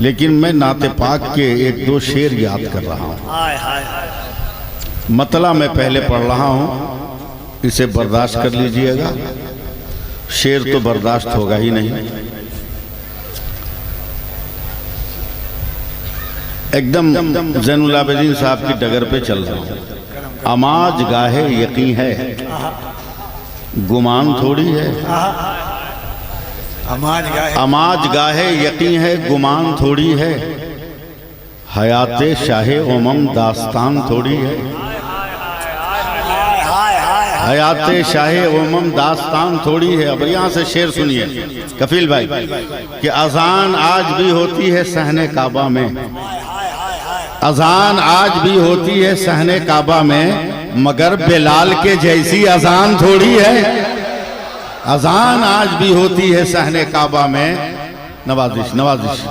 लेकिन मैं नाते पाक के एक दो शेर याद कर रहा हूँ। मतला मैं पहले पढ़ रहा हूँ, इसे बर्दाश्त कर लीजिएगा। शेर तो बर्दाश्त होगा ही नहीं। एकदम ज़ैनुल आबिदीन साहब की डगर पे चल रहा हूँ। अमाज गाहे यकीन है, गुमान थोड़ी है। अमाज गाहे यकीन है, गुमान थोड़ी है। हयाते शाहे उमम दास्तान थोड़ी है। हयाते शाहे उमम दास्तान थोड़ी है। अब यहाँ से शेर सुनिए कफील भाई कि अजान आज भी होती है सहने काबा में। अजान आज भी होती है सहने काबा में, मगर बिलाल के जैसी अजान थोड़ी है। अजान आज भी होती है सहने काबा में, नवाजिश नवाजिश।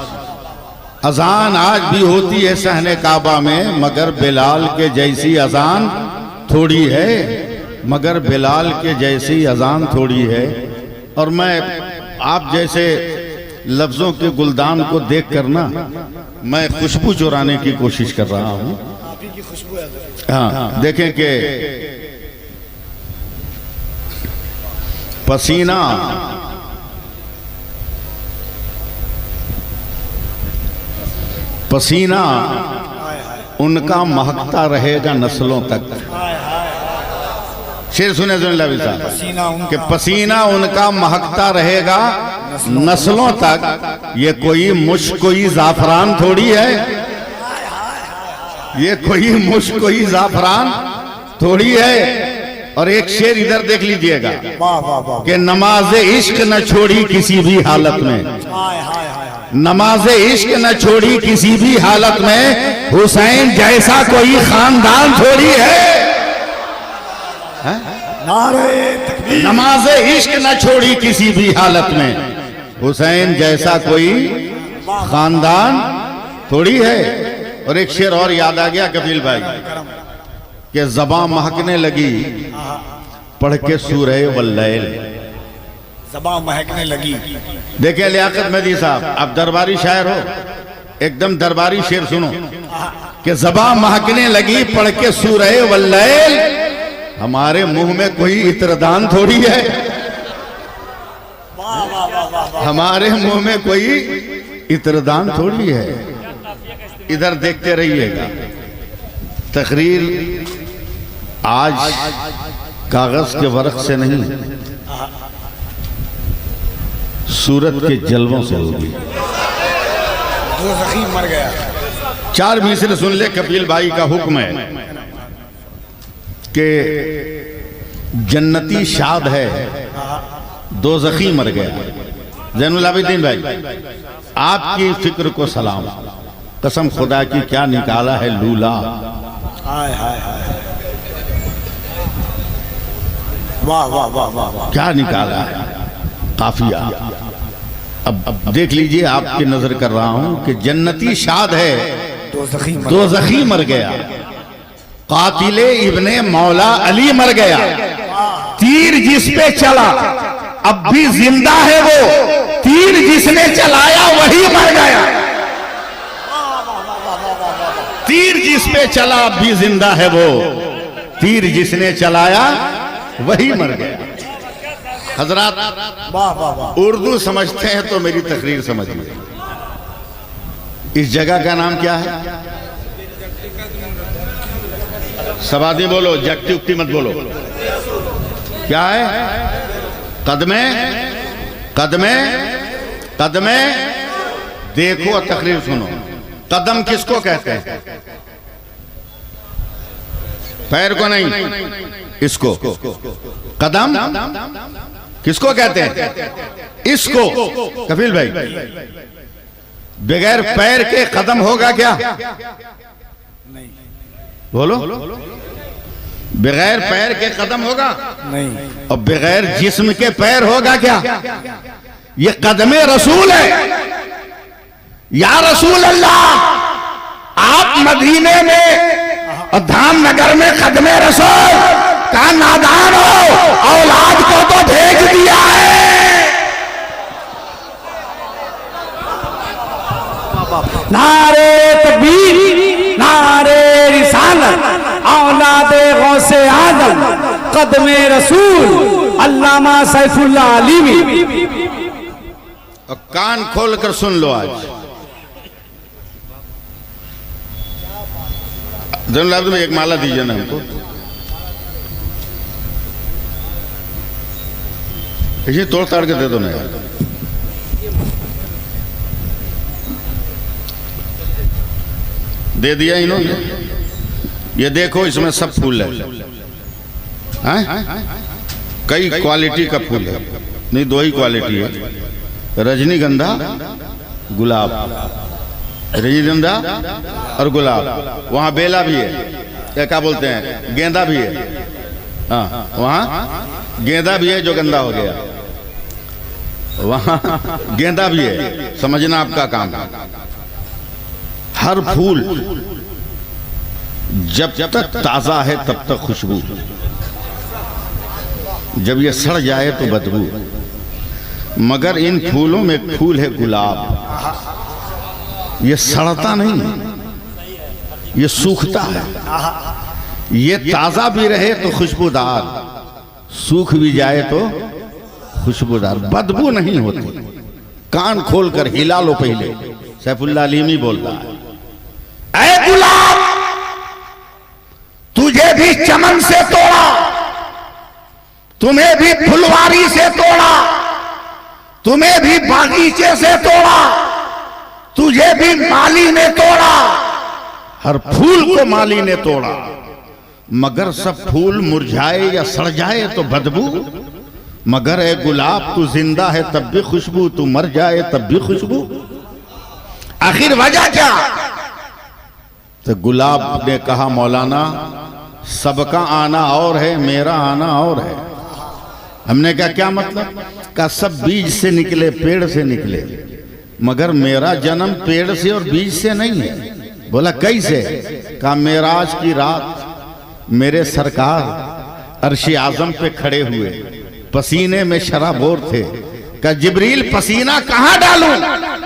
अजान आज भी होती है सहने काबा में, मगर बिलाल के जैसी अजान थोड़ी है। मगर बिलाल के जैसी अजान थोड़ी है। और मैं आप जैसे लफ्जों के गुलदान को देख कर ना मैं खुशबू चुराने की कोशिश कर रहा हूँ। हाँ, देखें कि पसीना पसीना उनका महकता रहेगा नस्लों तक। शेर सुने साहब कि पसीना उनका महकता रहेगा नस्लों तक। ये कोई मुश्क कोई जाफरान थोड़ी है। ये कोई मुश्क कोई जाफरान थोड़ी है। और एक शेर इधर देख लीजिएगा कि नमाज इश्क न छोड़ी किसी भी हालत में। नमाज इश्क न छोड़ी किसी भी हालत में, हुसैन जैसा कोई खानदान थोड़ी है। नमाज इश्क न छोड़ी किसी भी हालत में, हुसैन जैसा कोई खानदान थोड़ी है। और एक शेर और याद आ गया कबील भाई कि ज़बां महकने लगी पढ़ के सूरह वल्लैल। ज़बां महकने लगी। देखिए लियाकत मेहदी साहब, आप दरबारी शायर हो, एकदम दरबारी शेर सुनो कि ज़बां महकने लगी पढ़ के सूरह वल्लैल। हमारे मुंह में कोई इत्रदान थोड़ी है। हमारे मुंह में कोई इत्रदान थोड़ी है। इधर देखते रहिएगा। तकरीर आज कागज के वर्क से नहीं, सूरत के जलवों से होगी। दो ज़ख़ीम मर गया। चार मिसर सुन ले, कपिल भाई का हुक्म है कि जन्नती शाद है, दो ज़ख़ी मर गया। ज़ैनुल आबिदीन भाई, आपकी फिक्र को सलाम। कसम खुदा की क्या निकाला है लूला। हाय हाय हाय, वाह वाह वाह वाह वाह, क्या निकाला है काफिया। अब देख लीजिए, आपकी नजर कर रहा हूं कि जन्नती शाद है, दो ज़ख़ी मर गया। कातिले इब्ने मौला अली मर गया। तीर जिस पे चला अब भी जिंदा है वो, तीर जिसने चलाया वही मर गया। तीर जिस पे चला अब भी जिंदा है वो, तीर जिसने चलाया वही मर गया। हजरात, उर्दू समझते हैं तो मेरी तकरीर समझिए। इस जगह का नाम क्या है? सवादी बोलो, जगती उक्ति मत बोलो। क्या है? कदमे कदमे कदमे। देखो तकरीर सुनो। कदम किसको कहते हैं? पैर को नहीं, इसको। कदम किसको कहते हैं? इसको। कफील भाई, बगैर पैर के कदम होगा क्या? नहीं। बोलो, बगैर पैर के कदम होगा? नहीं। और बगैर जिस्म के पैर होगा क्या? ये कदमे रसूल है। या रसूल अल्लाह, आप मदीने में और धाम नगर में कदमे रसूल का नादान हो, औलाद को तो भेज दिया है। नारे तकबीर, नारे रिसालत, औलादे गौसे आजम, कदमे रसूल, अल्लामा सैफुल्लाह अलीमी। और कान खोल कर सुन लो आज। जनाब में एक माला दीजिए ना हमको। इसे तोड़ ताड़ के दे दो ना यार। दे दिया इन्होंने। ये देखो इसमें सब फूल है, हैं? कई क्वालिटी का फूल है, नहीं दो ही क्वालिटी है, रजनीगंधा गुलाब, रजनीगंधा और गुलाब। वहाँ बेला भी है, क्या बोलते हैं, गेंदा भी है। हाँ, वहाँ गेंदा भी है जो गंदा हो गया, वहाँ गेंदा भी है। समझना आपका काम। हर फूल जब तक ताजा है तब तक खुशबू, जब ये सड़ जाए तो बदबू। मगर इन फूलों में एक फूल है गुलाब, ये सड़ता नहीं, ये सूखता है। ये ताजा भी रहे तो खुशबूदार, सूख भी जाए तो खुशबूदार, बदबू नहीं होती। कान खोलकर हिला लो पहले। सैफुल्लाह अलीमी बोल रहा है, ऐ गुलाब तुझे भी चमन से तोड़ा, तुम्हें भी फुलवारी से तोड़ा, तुम्हें भी बागीचे से तोड़ा, तुझे भी माली ने तोड़ा। हर फूल को माली ने तोड़ा, मगर सब फूल मुरझाए या सड़ जाए तो बदबू। मगर ए गुलाब तू जिंदा है तब भी खुशबू, तू मर जाए तब भी खुशबू। आखिर वजह क्या? तो गुलाब ने कहा, मौलाना सबका आना और है, मेरा आना और है। हमने कहा क्या मतलब? का सब बीज से निकले, पेड़ से निकले, मगर मेरा जन्म पेड़ से और बीज से नहीं है। बोला कैसे? कहा मेराज की रात मेरे सरकार अर्श आजम पे खड़े हुए, पसीने में शराबोर थे। कहा जिब्रील पसीना कहां डालूं?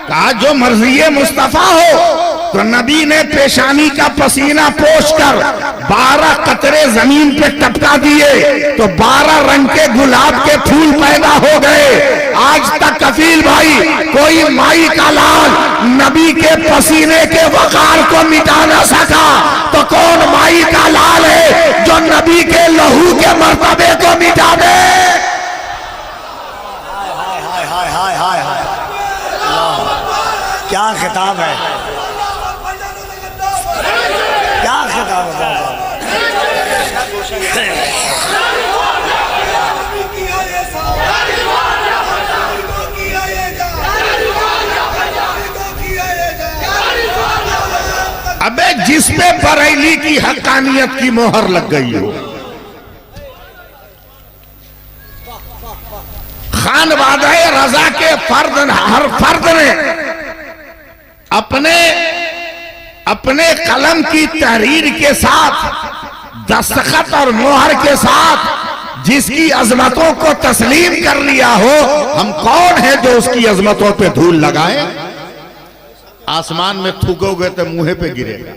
कहा जो मर्जी मुस्तफा हो। तो नबी ने पेशानी का पसीना पोंछ कर 12 कतरे जमीन पे टपका दिए, तो 12 रंग के गुलाब के फूल पैदा हो गए। आज तक कफील भाई कोई माई का लाल नबी के पसीने के वकार को मिटा न सका, तो कौन माई का लाल है जो नबी के लहू के मर्तबे को मिटा दे? क्या खिताब है, क्या खिताब है। अबे जिस पे बरेली की हक्कानियत की मोहर लग गई हो, खान वादे रजा के फर्द, हर फर्द ने अपने कलम की तहरीर के साथ, दस्तखत और मोहर के साथ जिसकी अजमतों को तस्लीम कर लिया हो, हम कौन है जो उसकी अजमतों पे धूल लगाए? आसमान में थूकोगे तो मुंह पे गिरेगा।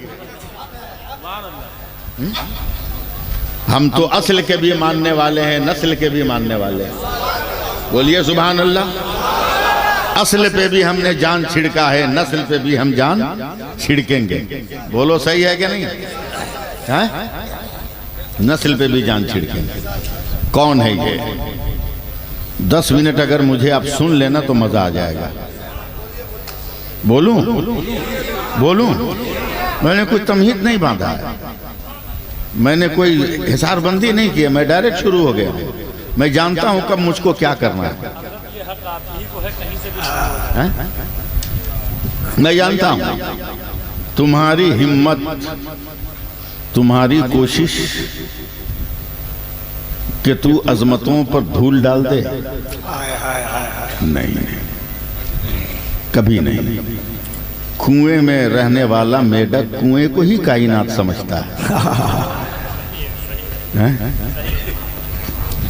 हम तो असल के भी मानने वाले हैं, नस्ल के भी मानने वाले हैं। बोलिए सुभान अल्लाह। असल पे भी हमने जान छिड़का है, नस्ल पे भी हम जान छिड़केंगे। बोलो सही है कि नहीं है? नस्ल पे भी जान छिड़केंगे। कौन है ये? 10 मिनट अगर मुझे आप सुन लेना तो मजा आ जाएगा। बोलूं? मैंने कोई तमहीद नहीं बांधा है, मैंने कोई हिसारबंदी नहीं की है, मैं डायरेक्ट शुरू हो गया। मैं जानता हूं कब मुझको क्या करना है। मैं जानता हूं तुम्हारी हिम्मत, तुम्हारी कोशिश कि तू अजमतों पर धूल डाल दे, नहीं, कभी नहीं। कुएं में रहने वाला मेढक कुएं को ही कायनात समझता है।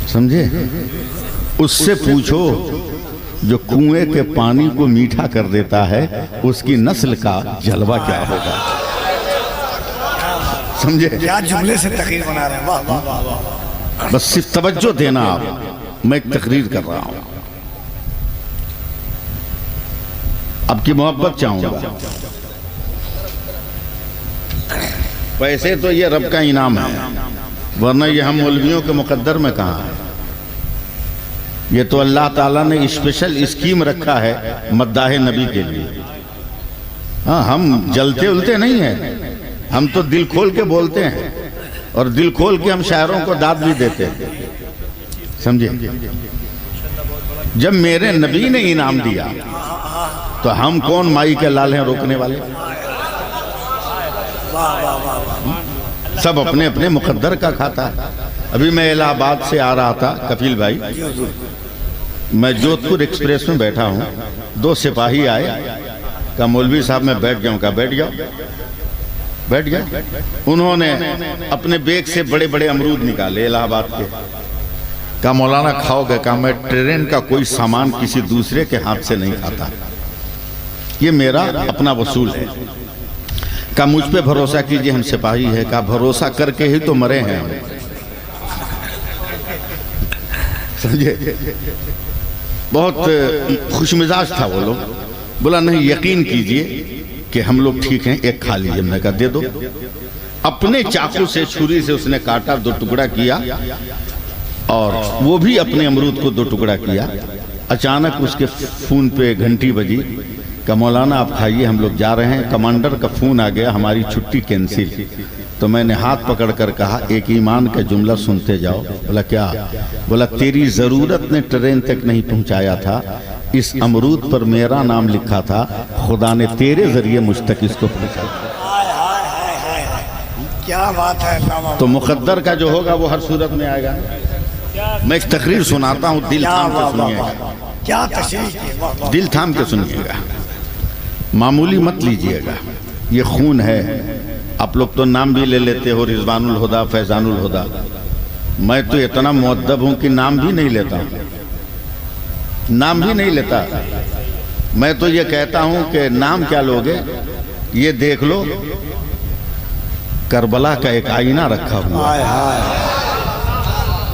समझे? उससे पूछो जो कुएं के पानी को मीठा कर देता है उसकी नस्ल का जलवा क्या होगा। समझे? क्या जुमले से तकरीर बना रहे हैं, वाह वाह वाह वाह। बस सिर्फ तवज्जो देना आप, मैं एक तकरीर कर रहा हूं, आपकी मोहब्बत चाहूंगा। पैसे तो ये रब का इनाम है, वरना ये हम मौलवियों के मुकद्दर में कहाँ है। ये तो अल्लाह ताला ने स्पेशल स्कीम रखा है मद्दाह नबी के लिए। हाँ, हम जलते उलते नहीं हैं, हम तो दिल खोल के बोलते हैं और दिल खोल के हम शायरों को दाद भी देते हैं। समझे? जब मेरे नबी ने इनाम दिया तो हम कौन माई के लाल हैं रोकने वाले। सब अपने अपने मुकद्दर का खाता है। अभी मैं इलाहाबाद से आ रहा था कपिल भाई, मैं जोधपुर एक्सप्रेस में बैठा हूँ, दो सिपाही आए, कहा मौलवी साहब मैं बैठ जाऊँ, कहा बैठ जाओ। बैठ गया। उन्होंने अपने बैग से बड़े बड़े अमरूद निकाले इलाहाबाद के, कहा मौलाना खाओगे? कहा मैं ट्रेन का कोई सामान किसी दूसरे के हाथ से नहीं खाता, ये मेरा अपना वसूल है। कहा मुझ पे भरोसा कीजिए, हम सिपाही है। कहा भरोसा करके ही तो मरे हैं हम। समझे? बहुत खुशमिजाज था वो लोग। बोला नहीं, यकीन कीजिए कि हम लोग ठीक हैं, एक खा लीजिए। मैंने कहा दे दो। अपने चाकू से छुरी से उसने काटा, दो टुकड़ा किया और वो भी अपने अमरूद को दो टुकड़ा किया। अचानक उसके फोन पे घंटी बजी, का मौलाना आप खाइए, हम लोग जा रहे हैं। कमांडर का फोन आ गया, हमारी छुट्टी कैंसिल। तो मैंने हाथ पकड़ कर कहा एक ईमान का जुमला सुनते जाओ। बोला क्या? बोला तेरी जरूरत ने ट्रेन तक नहीं पहुंचाया था, इस अमरूद पर मेरा नाम लिखा था, खुदा ने तेरे जरिए मुझ तक इसको पहुंचाया। क्या बात है। तो मुकद्दर का जो होगा वो हर सूरत में आएगा। मैं एक तकरीर सुनाता हूँ, दिल थाम के सुनिएगा। क्या तशरीह, दिल थाम के सुनिएगा, मामूली मत लीजिएगा। ये खून है। आप लोग तो नाम भी ले लेते हो, रिजवानुल हुदा, फैजानुल हुदा। मैं तो इतना मुअद्दब हूं कि नाम भी नहीं लेता, नाम भी नहीं लेता। मैं तो ये कहता हूं कि नाम क्या लोगे, ये देख लो करबला का एक आईना रखा हुआ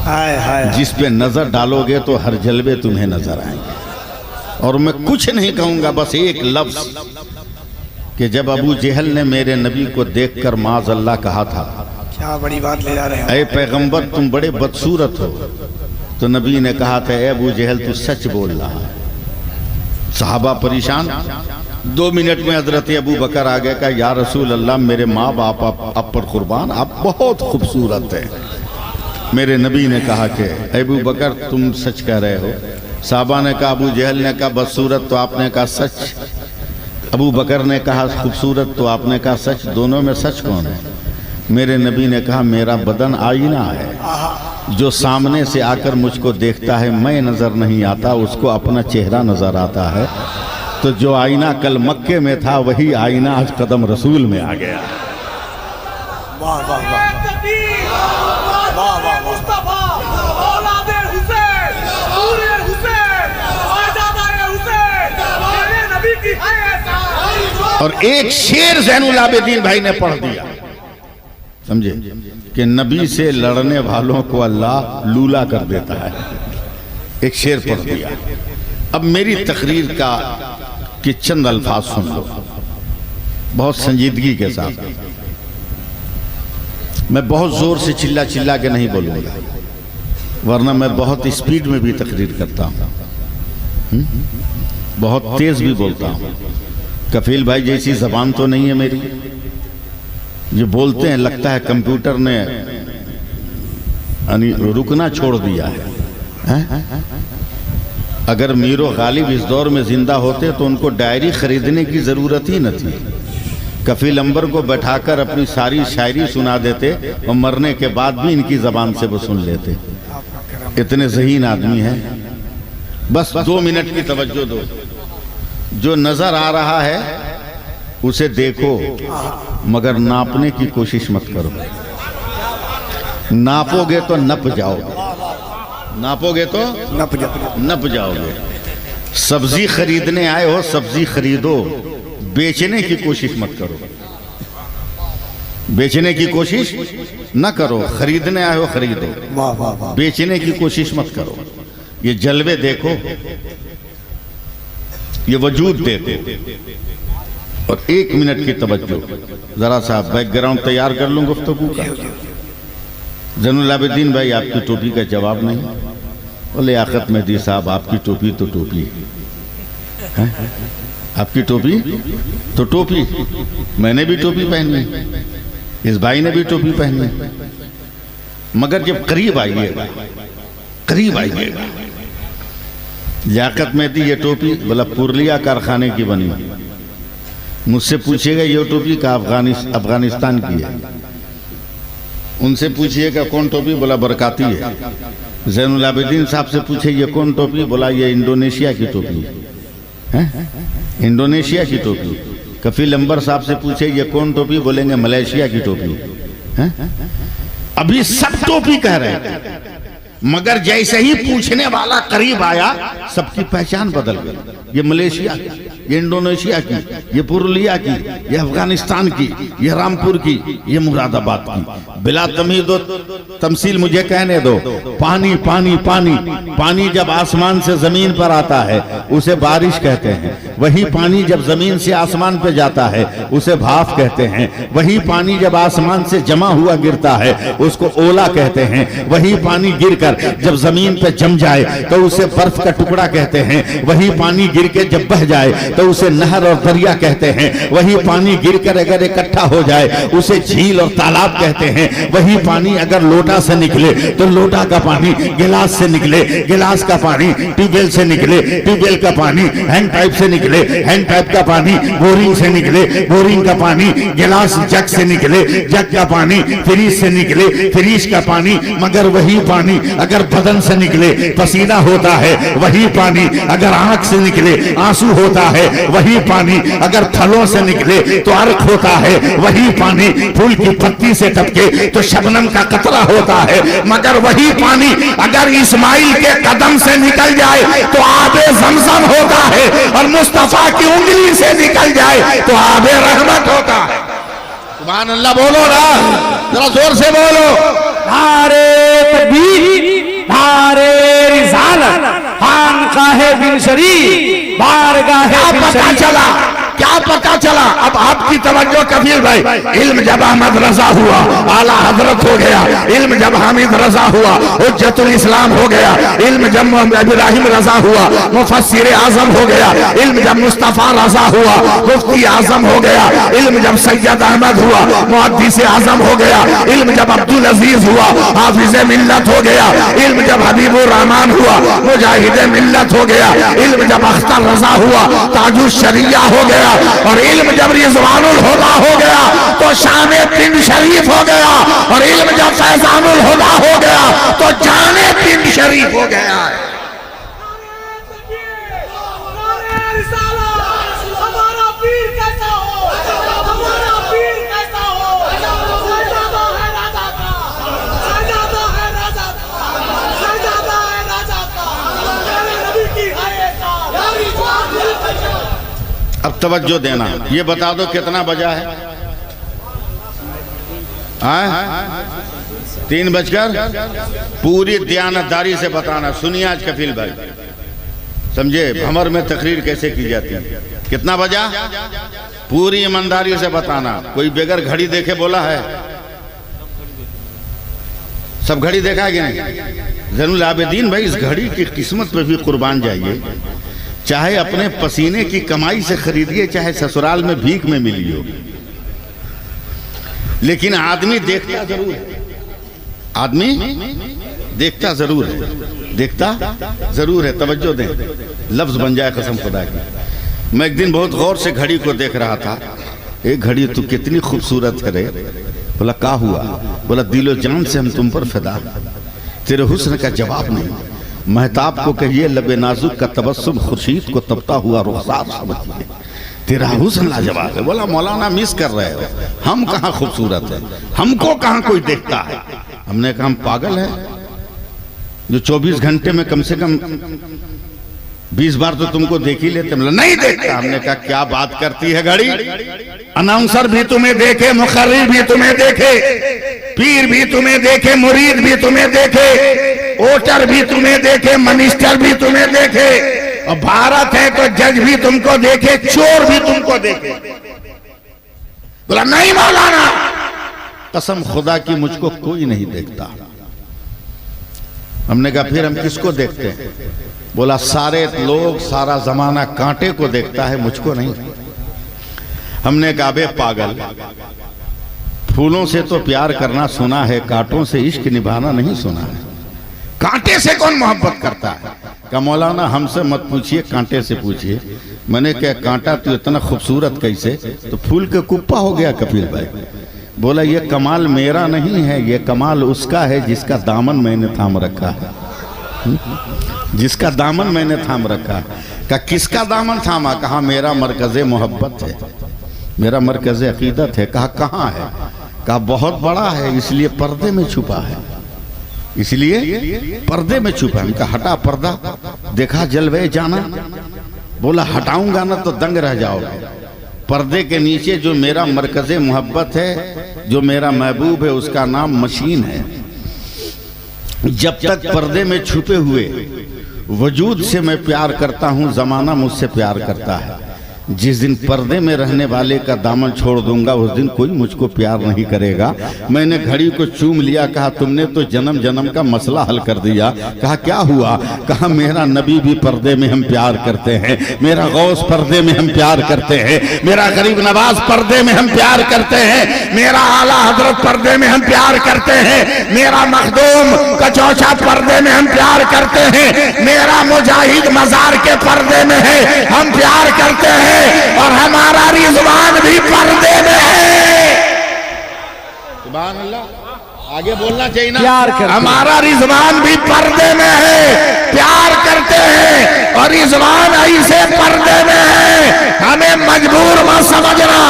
है, जिस पे नजर डालोगे तो हर जलवे तुम्हें नजर आएंगे। और मैं कुछ नहीं कहूंगा, बस एक लफ्ज कि जब अबू जहल ने मेरे नबी को देखकर माज अल्लाह कहा था, क्या बड़ी बात ले जा रहे हैं, ऐ पैगंबर तुम बड़े बदसूरत हो, तो नबी ने कहा था ऐ अबू जहल तू सच बोल रहा। सहाबा परेशान। 2 मिनट में हजरत अबू बकर आ गए, कहा या रसूल अल्लाह मेरे माँ बाप आप पर कुर्बान, आप बहुत खूबसूरत है। मेरे नबी ने कहा कि अबू बकर तुम सच कह रहे हो। साहबा ने कहा, अबू जहल ने कहा बदसूरत, तो आपने कहा सच। अबू बकर ने कहा खूबसूरत, तो आपने कहा सच। दोनों में सच कौन है? मेरे नबी ने कहा मेरा बदन आईना है, जो सामने से आकर मुझको देखता है मैं नजर नहीं आता, उसको अपना चेहरा नजर आता है। तो जो आईना कल मक्के में था वही आईना आज कदम रसूल में आ गया। वाह वाह वाह और एक शेर ज़ैनुल आबिदीन भाई ने पढ़ दिया, समझे कि नबी से लड़ने वालों को अल्लाह लूला कर देता है। एक शेर पढ़ दिया। अब मेरी तकरीर का कि चंद अल्फाज सुन लो बहुत संजीदगी के साथ। मैं बहुत जोर से चिल्ला चिल्ला के नहीं बोलूंगा, वरना मैं बहुत स्पीड में भी तकरीर करता हूँ, बहुत तेज भी बोलता हूँ। कफील भाई जैसी जबान तो नहीं है मेरी, जो बोलते हैं लगता है कंप्यूटर ने रुकना छोड़ दिया है। अगर मीरो गालिब इस दौर में जिंदा होते तो उनको डायरी खरीदने की जरूरत ही न थी। कफील अंबर को बैठाकर अपनी सारी शायरी सुना देते और मरने के बाद भी इनकी जबान से वो सुन लेते। इतने ज़हीन आदमी हैं। बस 2 मिनट की तवज्जो दो। जो नजर आ रहा है उसे देखो, मगर नापने की कोशिश मत करो। नापोगे तो नप जाओगे, नापोगे तो नप जाओगे। सब्जी खरीदने आए हो, सब्जी खरीदो, बेचने की कोशिश मत करो। बेचने की कोशिश न करो। खरीदने आए हो खरीदो, वाह वाह वाह। बेचने की कोशिश मत करो। ये जलवे देखो, ये वजूद देखो, और 1 मिनट की तवज्जो। जरा सा बैकग्राउंड तैयार कर लूं गुफ्तगू का। ज़ैनुल आबिदीन भाई आपकी टोपी का जवाब नहीं। बोले लियाकत मेहदी साहब आपकी टोपी तो टोपी है, आपकी टोपी तो टोपी, मैंने भी टोपी पहनी, इस भाई ने भी टोपी पहनी, मगर जब करीब आइएगा, करीब आइएगा, लियाकत मेहदी ये टोपी बोला पुरलिया कारखाने की बनी। मुझसे पूछिएगा ये टोपी का अफगानिस्तान की है। उनसे पूछिएगा कौन टोपी, बोला बरकाती है। ज़ैनुल आबिदीन साहब से पूछे ये कौन टोपी, बोला ये इंडोनेशिया की टोपी है, इंडोनेशिया की टोपी। कफील अंबर साहब से पूछे ये कौन टोपी, बोलेंगे मलेशिया की टोपी है। अभी सब टोपी कह रहे थे, मगर जैसे ही पूछने वाला करीब आया सबकी पहचान बदल गई। ये मलेशिया की, ये इंडोनेशिया की, ये पुरुलिया की, ये अफगानिस्तान की, ये रामपुर की, ये मुरादाबाद की। बिला तमीज़ तमसील मुझे कहने दो। पानी पानी पानी, पानी जब आसमान से जमीन पर आता है उसे बारिश कहते हैं। वही पानी जब जमीन से आसमान पे जाता है उसे भाप कहते हैं। वही पानी जब आसमान से जमा हुआ गिरता है उसको ओला कहते हैं। वही पानी गिरकर जब जमीन पे जम जाए तो उसे बर्फ का टुकड़ा कहते हैं। वही पानी गिर के जब बह जाए तो उसे नहर और दरिया कहते हैं। वही पानी गिरकर अगर इकट्ठा हो जाए उसे झील और तालाब कहते हैं। वही पानी अगर लोटा से निकले तो लोटा का पानी गिलास से निकले, गिलास का पानी ट्यूबवेल से निकले, ट्यूबवेल का पानी हैंड पाइप से निकले, हैंड पाइप का पानी बोरिंग से निकले, बोरिंग का पानी गिलास जग से निकले, जग का पानी फ्रीज से निकले, फ्रीज का पानी। मगर वही पानी अगर बदन से निकले पसीना होता है। वही पानी अगर आंख से निकले आंसू होता है। वही पानी अगर फलों से निकले तो अर्क होता है। वही पानी फूल की पत्ती से टपके तो शबनम का कतरा होता है। मगर वही पानी अगर इस्माइल के कदम से निकल जाए तो आबे ज़मज़म होता है, और मुस्तफा की उंगली से निकल जाए तो आबे रहमत होता है। सुभान अल्लाह बोलो ना, जरा जोर से बोलो। नारे तकबीर, नारे रिसालत, खानकाहे बिन शरीफ, बारगाहे बिन पता शरीफ। चला, क्या पता चला? अब आपकी तवज्जो कफील भाई, इल्म जब अहमद रजा हुआ आला हजरत हो गया, इल्म जब हामिद रजा हुआ हुज्जतुल इस्लाम हो गया, इल्म जब इब्राहिम रजा हुआ मुफस्सिर आजम हो गया, इल्म जब मुस्तफा रजा हुआ मुफ्ती आजम हो गया, इल्म जब सैयद अहमद हुआ मुहद्दिस आजम हो गया, इल्म जब अब्दुल अजीज हुआ हाफिज मिल्लत हो गया, इल्म जब हबीबुर रहमान हुआ मुजाहिद मिल्लत हो गया, इल्म जब अख्तर रजा हुआ ताजुश शरिया हो गया, और इल्म जब रिजवानुल हुदा हो गया तो शामे बिन शरीफ हो गया, और इल्म जब फैजानुल हुदा हो गया तो जाने बिन शरीफ हो गया। हमारा पीर कैसा हो, हमारा पीर कैसा हो, सजादा है राजा का, सजादा है राजा का, सजादा है राजा का, मेरे नबी की है ये शान। अब तवज्जो देना, ये बता दो कितना बजा है? 3 बजकर। पूरी दयानतदारी से बताना। सुनिए आज कफील भाई, समझे भमर में तकरीर कैसे की जाती है। कितना बजा? पूरी ईमानदारी से बताना। कोई बेगर घड़ी देखे बोला है? सब घड़ी देखा है कि नहीं? ज़ैनुल आबिदीन भाई, इस घड़ी की किस्मत पे भी कुर्बान जाइए। चाहे अपने पसीने की कमाई से खरीदिए, चाहे ससुराल में भीख में मिली हो, लेकिन आदमी देखता जरूर है। आदमी देखता जरूर है, देखता जरूर है। तवज्जो दें, लफ्ज बन जाए कसम खुदा की। मैं एक दिन बहुत गौर से घड़ी को देख रहा था। एक घड़ी तू कितनी खूबसूरत है रे। बोला क्या हुआ? बोला दिलो जान से हम तुम पर फिदा, तेरे हुस्न का जवाब नहीं। महताब को कहिए लबे नाजुक का तबस्सुम खुर्शीद को तपता हुआ रुखसार समझिए, तेरा हुस्न लाजवाब है। बोला मौलाना मिस कर रहे हो, हम कहाँ खूबसूरत है, हमको कहाँ कोई देखता है। हमने कहा हम पागल है जो 24 घंटे में कम से कम 20 बार तो तुमको देख ही लेते, मतलब नहीं देखता। हमने कहा क्या बात करती है घड़ी, अनाउंसर भी तुम्हें देखे, मुखर्रिर भी तुम्हें देखे, पीर भी तुम्हें देखे, मुरीद भी तुम्हें देखे, वोटर भी तुम्हें देखे, मिनिस्टर भी तुम्हें देखे, और भारत है तो जज भी तुमको देखे, चोर भी तुमको देखे। बोला नहीं मौलाना, कसम खुदा की मुझको कोई नहीं देखता। हमने कहा फिर हम किसको देखते हैं? बोला सारे लोग, सारा जमाना कांटे को देखता है, मुझको नहीं। हमने कहा बे पागल, फूलों से तो प्यार करना सुना है, कांटों से इश्क निभाना नहीं सुना है। कांटे से कौन मोहब्बत करता है? का मौलाना हमसे मत पूछिए, कांटे से पूछिए। मैंने क्या कांटा तो इतना खूबसूरत कैसे? तो फूल के कुप्पा हो गया कपिल भाई। बोला ये कमाल मेरा नहीं है, ये कमाल उसका है जिसका दामन मैंने थाम रखा है, जिसका दामन मैंने थाम रखा है। का किसका दामन थामा? कहा मेरा मरकज़े मोहब्बत है, मेरा मरकज़े अकीदत है। कहा कहाँ है? कहा बहुत बड़ा है, इसलिए पर्दे में छुपा है, इसलिए पर्दे में छुपा है। कहा हटा पर्दा, देखा जलवे जाना। बोला हटाऊंगा ना तो दंग रह जाओगे। पर्दे के नीचे जो मेरा मरकज़े मोहब्बत है, जो मेरा महबूब है, उसका नाम मशीन है। जब तक पर्दे में छुपे हुए वजूद से मैं प्यार करता हूं, जमाना मुझसे प्यार करता है। जिस दिन पर्दे में रहने वाले का दामन छोड़ दूंगा, उस दिन कोई मुझको प्यार नहीं करेगा। मैंने घड़ी को चूम लिया, कहा तुमने तो जन्म जन्म का मसला हल कर दिया। कहा क्या हुआ? कहा मेरा नबी भी पर्दे में हम प्यार करते हैं, मेरा गौस पर्दे में हम प्यार करते हैं, मेरा गरीब नवाज पर्दे में हम प्यार करते हैं, मेरा आला हजरत पर्दे में हम प्यार करते हैं, मेरा मखदूम कचौचा पर्दे में हम प्यार करते हैं, मेरा मुजाहिद मजार के पर्दे में है, हम प्यार करते हैं, और हमारा रिजवान भी पर्दे में है। सुभान अल्लाह, आगे बोलना चाहिए ना। प्यार करते, हमारा रिजवान भी पर्दे में है, प्यार करते हैं, और रिजवान ऐसे पर्दे में है। हमें मजबूर मत समझना,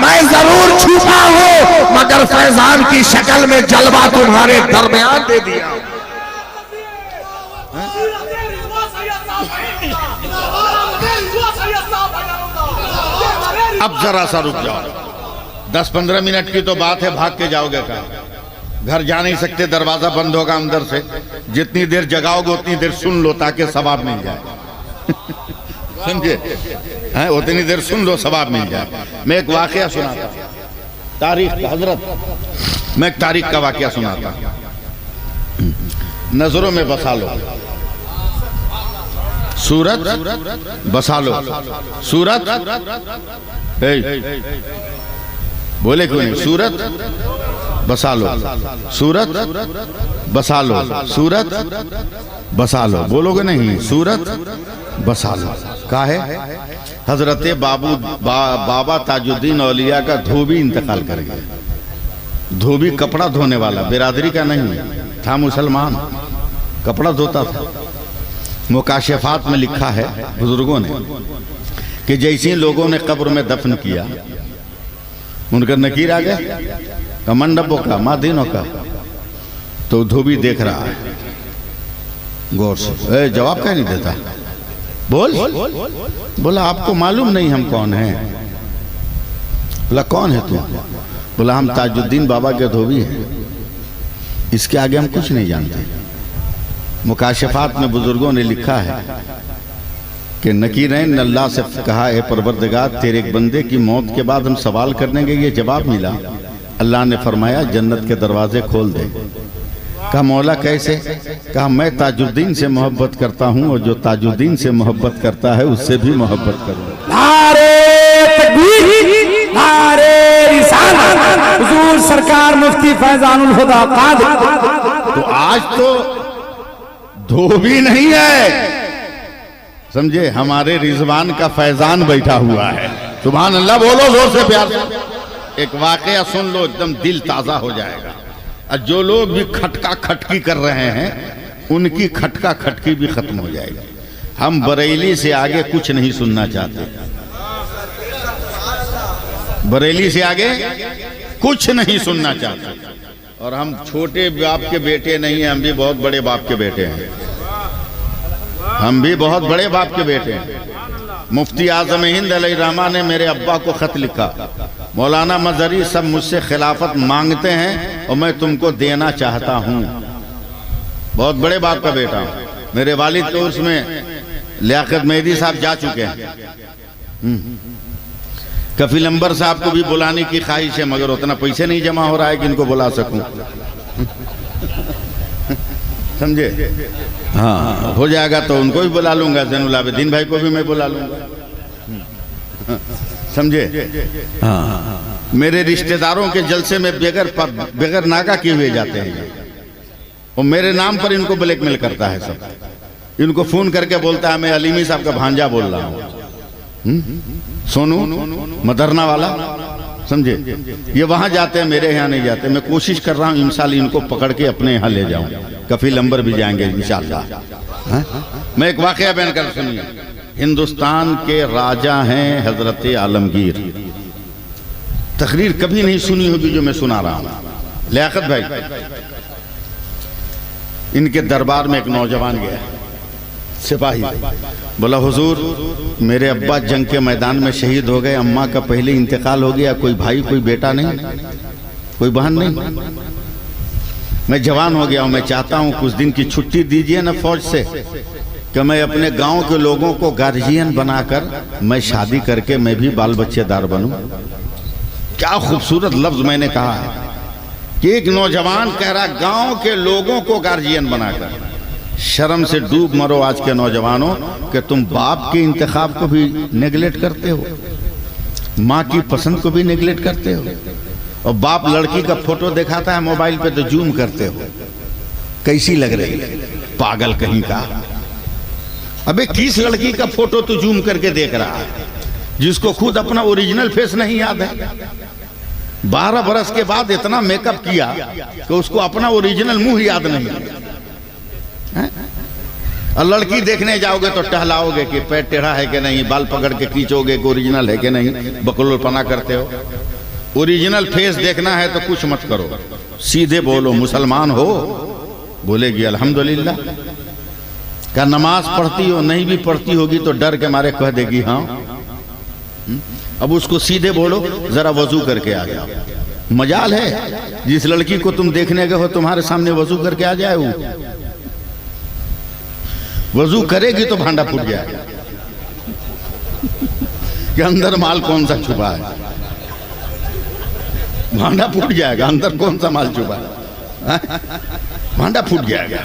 मैं जरूर छुपा हूं, मगर फैजान की शक्ल में जलवा तुम्हारे दरमियान दे दिया। अब जरा सा रुक जाओ, 10-15 मिनट की तो बात है, भाग के जाओगे कहाँ? घर जा नहीं सकते, दरवाजा बंद होगा अंदर से। जितनी देर जगाओगे उतनी देर सुन लो ताकि सवाब मिल जाए। समझे हैं? उतनी देर सुन लो, सवाब मिल जाए। मैं एक वाकया सुनाता, तारीख हजरत, मैं एक तारीख का वाकया सुनाता, नजरों में बसा लो। सूरत बसा लो, सूरत बोले क्यों नहीं? सूरत बसा लो, सूरत बसा लो, सूरत बसा लो, बोलोगे नहीं? सूरत बसा लो। का है? हजरत बाबा ताजुद्दीन औलिया का धोबी इंतकाल कर गया। धोबी कपड़ा धोने वाला, बिरादरी का नहीं था, मुसलमान, कपड़ा धोता था। मुकाशफात में लिखा है बुजुर्गों ने कि जैसे ही लोगों ने कब्र में दफन किया, उनका नकीर आ गया, मंडपों का, मादीनों का। तो धोबी देख रहा है गौर से, जवाब क्या नहीं देता? बोल। बोला आपको मालूम नहीं हम कौन हैं? बोला कौन है तू? बोला हम ताजुद्दीन बाबा के धोबी हैं, इसके आगे हम कुछ नहीं जानते। मुकाशफात में बुजुर्गों ने लिखा है कि नकीरैन ने अल्लाह से कहा, ए परवरदिगार, तेरे एक बंदे की मौत के बाद हम सवाल करने गए, ये जवाब मिला। अल्लाह ने फरमाया जन्नत के दरवाजे खोल दे। कहा मौला कैसे? कहा मैं ताजुद्दीन से मोहब्बत करता हूँ, और जो ताजुद्दीन से मोहब्बत करता है उससे भी मोहब्बत करूँगा। नारे तकबीर, नारे रिसालत, हुजूर सरकार मुफ्ती फैजानुल हुदा कादिर। तो आज तो धोबी नहीं है, समझे, हमारे रिजवान का फैजान बैठा हुआ है। सुभान अल्लाह बोलो जोर से, प्यार से। एक वाकया सुन लो, एकदम दिल ताजा हो जाएगा। और जो लोग भी खटका खटकी कर रहे हैं, उनकी खटका खटकी भी खत्म हो जाएगी। हम बरेली से आगे कुछ नहीं सुनना चाहते, बरेली से आगे कुछ नहीं सुनना चाहते। और हम छोटे बाप के बेटे नहीं हैं, हम भी बहुत बड़े बाप के बेटे हैं। हम भी बहुत बड़े बाप के बेटे हैं। मुफ्ती आजम हिंद अलैहिर्रहमा ने मेरे अब्बा को खत लिखा, मौलाना मजहरी सब मुझसे खिलाफत मांगते हैं और मैं तुमको देना चाहता हूँ। बहुत बड़े बाप का बेटा हूँ। मेरे वालिद तो उसमें लियाकत मेहदी साहब जा चुके हैं। कफील अंबर साहब को भी बुलाने की ख्वाहिश है, मगर उतना पैसे नहीं जमा हो रहा है कि इनको बुला सकूं। समझे? हाँ, हो जाएगा तो उनको भी बुला लूंगा, ज़ैनुल आबिदीन भाई को भी मैं बुला लूंगा। समझे? हाँ, मेरे रिश्तेदारों के जलसे में बगैर नागा किए हुए जाते हैं और मेरे नाम पर इनको ब्लैकमेल करता है सब। इनको फोन करके बोलता है मैं अलीमी साहब का भांजा बोल रहा हूँ, सोनू मदरना वाला। समझे? ये वहां जाते हैं, मेरे यहाँ नहीं जाते। मैं कोशिश कर रहा हूँ इंशाल्लाह इनको पकड़ के अपने यहाँ ले जाऊं। कफील अंबर भी जाएंगे इंशाल्लाह। मैं एक वाकया बयान कर, सुनिए। हिंदुस्तान के राजा हैं हजरत आलमगीर। तकरीर कभी नहीं सुनी होगी जो मैं सुना रहा हूं। लियाकत भाई, इनके दरबार में एक नौजवान गया, सिपाही। बोला हुजूर, मेरे अब्बा जंग के मैदान में शहीद हो गए, अम्मा का पहले इंतकाल हो गया, कोई भाई कोई बेटा नहीं, कोई बहन नहीं, मैं जवान हो गया हूं, मैं चाहता हूं कुछ दिन की छुट्टी दीजिए ना फौज से, कि मैं अपने गांव के लोगों को गार्जियन बनाकर मैं शादी करके मैं भी बाल बच्चेदार बनूं। क्या खूबसूरत लफ्ज मैंने कहा है कि एक नौजवान कह रहा गांव के लोगों को गार्जियन बनाकर। शर्म से डूब मरो आज के नौजवानों कि तुम बाप के इंतखाब को भी नेगलेक्ट करते हो, माँ की पसंद को भी नेगलेक्ट करते हो, और बाप लड़की का फोटो दिखाता है मोबाइल पे तो जूम करते हो। कैसी लग रही है? पागल कहीं का। अबे किस लड़की का फोटो तू जूम करके देख रहा है जिसको खुद अपना ओरिजिनल फेस नहीं याद है? 12 बरस के बाद इतना मेकअप किया कि उसको अपना ओरिजिनल मुंह याद नहीं है। और लड़की देखने जाओगे तो टहलाओगे कि पैर टेढ़ा है कि नहीं, बाल पकड़ के खींचोगे कि ओरिजिनल है कि नहीं, बकलोलपना करते हो। ओरिजिनल फेस देखना है तो कुछ मत करो, सीधे बोलो मुसलमान हो, बोलेगी अल्हम्दुलिल्लाह। क्या नमाज पढ़ती हो? नहीं भी पढ़ती होगी तो डर के मारे कह देगी हाँ। अब उसको सीधे बोलो जरा वजू करके आ जाओ। मजाल है जिस लड़की को तुम देखने गए हो तुम्हारे सामने वजू करके आ जाए। वो वजू करेगी तो भांडा फूट जाएगा कि अंदर माल कौन सा छुपा है। भांडा फूट जाएगा, अंदर कौन सा माल छुपा है, भांडा फूट जाएगा।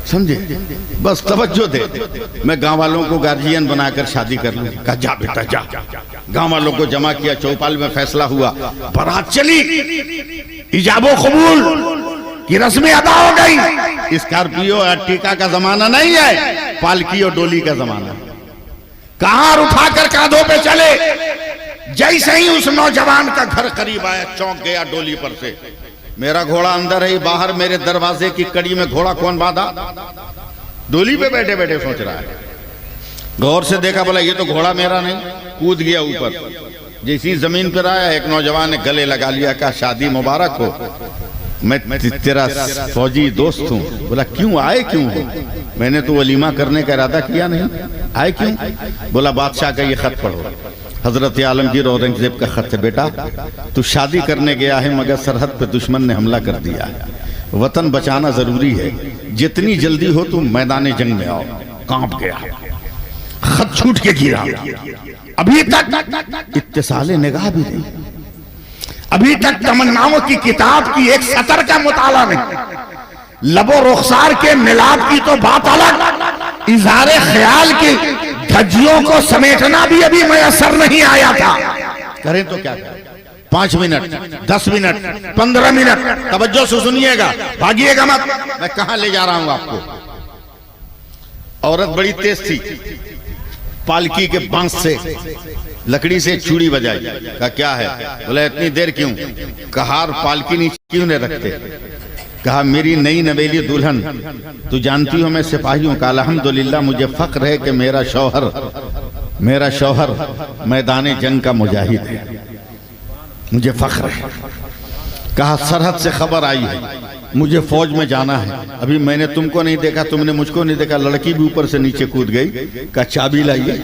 समझे? बस तवज्जो दे। मैं गांव वालों को गार्जियन बनाकर शादी कर लूं। कहा जा बेटा जा। गांव वालों को जमा किया, चौपाल में फैसला हुआ, बारात चली, इजाबो कबूल की रस्में अदा हो गई। स्कॉर्पियो अर्टिका का जमाना नहीं है, पालकी और डोली का जमाना। कार उठाकर कांधों पे चले। जैसे ही उस नौजवान का घर करीब आया चौंक गया डोली पर से। मेरा घोड़ा अंदर है, बाहर मेरे दरवाजे की कड़ी में घोड़ा कौन बांधा? डोली पे बैठे बैठे सोच रहा है। गौर से देखा, बोला ये तो घोड़ा मेरा नहीं। कूद गया ऊपर। जैसी जमीन पर आया एक नौजवान ने गले लगा लिया, कहा शादी मुबारक हो, मैं तेरा फौजी दोस्त हूँ। बोला क्यों आए, क्यों हो? मैंने तो वलीमा करने का इरादा किया नहीं, आए क्यों? बोला बादशाह का ये खत पढ़ो, हजरत आलमगीर औरंगजेब का खत है। बेटा तू शादी करने गया है मगर सरहद पे दुश्मन ने हमला कर दिया है, वतन बचाना जरूरी है, जितनी जल्दी हो तुम मैदान जंग में आओ। कांप गया, खत छूट के गिरा। अभी तक इत्तिसाले निगाह भी नहीं, अभी तक तमन्नाओं की किताब की एक सतर का मुताला नहीं। लबो रुखसार के मिलाप की तो बात अलग, इज़ारे ख्याल की धज्जियों को समेटना भी अभी मैसर नहीं आया था। करें तो क्या करें? 5 मिनट, 10 मिनट, 15 मिनट, तवज्जो से सुनिएगा, भागिएगा मत। मैं कहां ले जा रहा हूं आपको। औरत बड़ी तेज थी, पालकी के बांस से लकड़ी से चूड़ी बजाई। कहा क्या है? बोला इतनी देर क्यों? कहार पालकी नीचे क्यों नहीं रखते? कहा मेरी नई नवेली दुल्हन, तू जानती हो मैं सिपाही हूं। कहा अल्हम्दुलिल्लाह मुझे फख्र है कि मेरा शौहर मैदान जंग का मुजाहिद है, मुझे फख्र है। कहा सरहद से खबर आई है, मुझे फौज में जाना है। अभी मैंने तुमको नहीं देखा, तुमने मुझको नहीं देखा। लड़की भी ऊपर से नीचे कूद गई। कहा चाबी लाइए।